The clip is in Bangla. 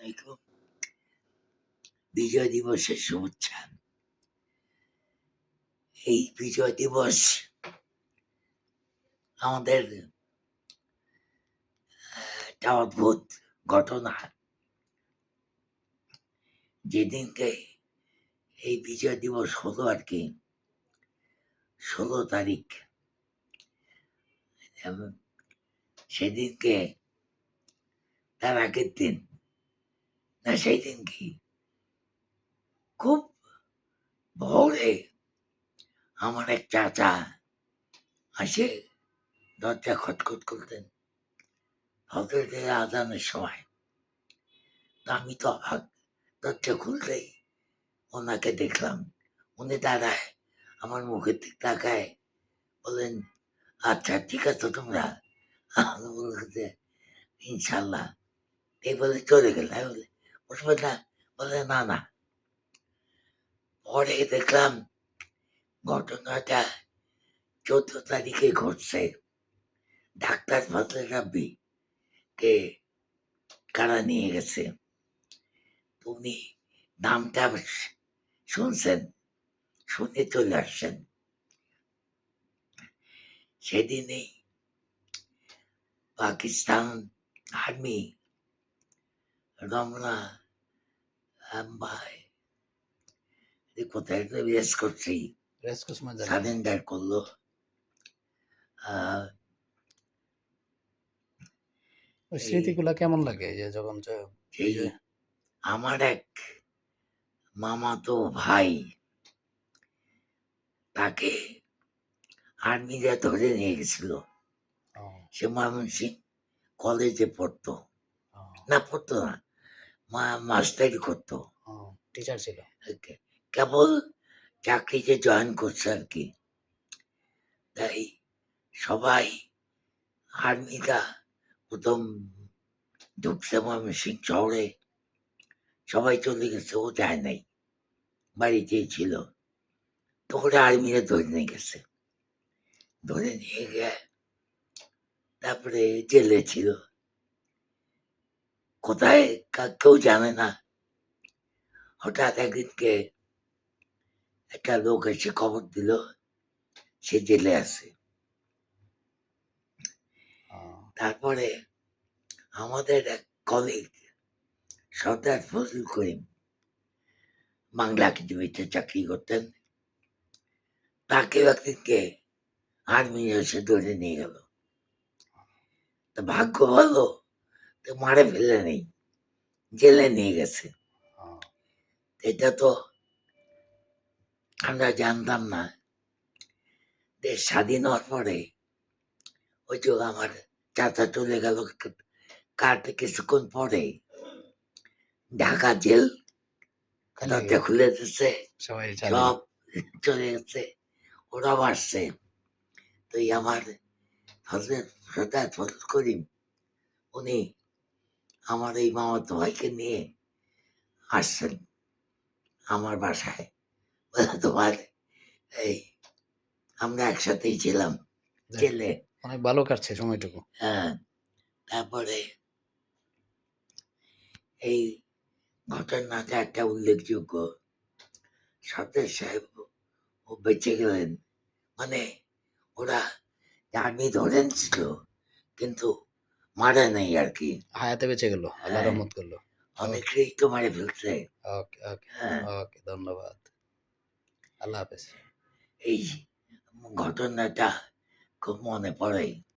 আলাইকুম। বিজয় দিবসের শুভেচ্ছা। এই বিজয় দিবস আমাদের একটা অদ্ভুত ঘটনা। যেদিনকে এই বিজয় দিবস হলো আর কি, 16 তারিখ, সেদিনকে তার আগের দিন না, সেই দিন কি খুব ভোরে আমার এক চাচা আসে দরজা খটখট করতেন হজরতের আজানের সময়। তো আমি তো অবাক, দরজা খুলতেই ওনাকে দেখলাম। উনি দাঁড়ায়, আমার মুখের দিক তাকায়, বলেন, আচ্ছা ঠিক আছে তোমরা। আমি বলতে ইনশাল্লাহ, এই বলে চলে গেল। আমি বলে উঠবে না, বলে না না। পরে দেখলাম ঘটনাটা 14 তারিখে ঘটছে। ডাক্তার ফজলে রাব্বি কে কারা নিয়ে গেছে। উনি নামটা শুনছেন, শুনে চলে আসছেন। সেদিনেই পাকিস্তান আর্মি রমনা কোথায় রেস করছি, সারেন্ডার করলো। ওই স্মৃতিগুলা কেমন লাগে যে যখন সেই আমার এক মামাতো ভাই, তাকে আর্মিরা ধরে নিয়ে গেছিল। সে ময়মনসিংহ কলেজে পড়তো, না পড়তো না, মাস্টারি করতো, টিচার ছিল, কেবল চাকরিতে জয়েন করছে আর কি। তাই সবাই আর্মিরা প্রথম ঢুকছে ময়মনসিংহ শহরে, সবাই চলে গেছে, ও যায় নাই, বাড়িতেই ছিল। তো ওরা আর্মিরা ধরে নিয়ে গেছে, ধরে নিয়ে গিয়ে তারপরে জেলে ছিল, কোথায় কেউ জানে না। হঠাৎ একদিনকে একটা লোক এসে খবর দিল সে জেলে আছে। তারপরে আমাদের এক কলিগ সর্দার ফজলুল করিম বাংলা একাডেমিতে চাকরি করতেন, তাকে একদিনকে আর্মি এসে ধরে নিয়ে গেল। তা ভাগ্য ভালো, তো মারে ফেলে নেই, জেলে নিয়ে গেছে। এটা তো আমরা জানতাম না। দেশ স্বাধীন হওয়ার পরে ওই যে আমার চাচা চলে গেল, কিছুক্ষণ পরে ঢাকা জেল দরজা খুলে দিচ্ছে, সব চলে গেছে, ওরা বাড়ছে। তো আমার সর্দার ফজল করিম উনি আমার এই মামাতো ভাইকে নিয়ে আসছেন আমার বাসায়। তোমার এই আমরা একসাথেই ছিলাম জেলে, অনেক ভালো কাটছে সময়টুকু। হ্যাঁ। তারপরে এই ঘটনাটা একটা উল্লেখযোগ্য, সর্দার সাহেব ও বেঁচে গেলেন। মানে ওরা আর্মি ধরে ছিল কিন্তু মারে নাই আর কি, হায়াতে বেঁচে গেল, আল্লাহ রহমত করলো। অনেকেই তো মারে ফেলছে। ওকে ওকে ওকে, ধন্যবাদ, আল্লাহ হাফেজ। এই ঘটনাটা খুব মনে পড়ে।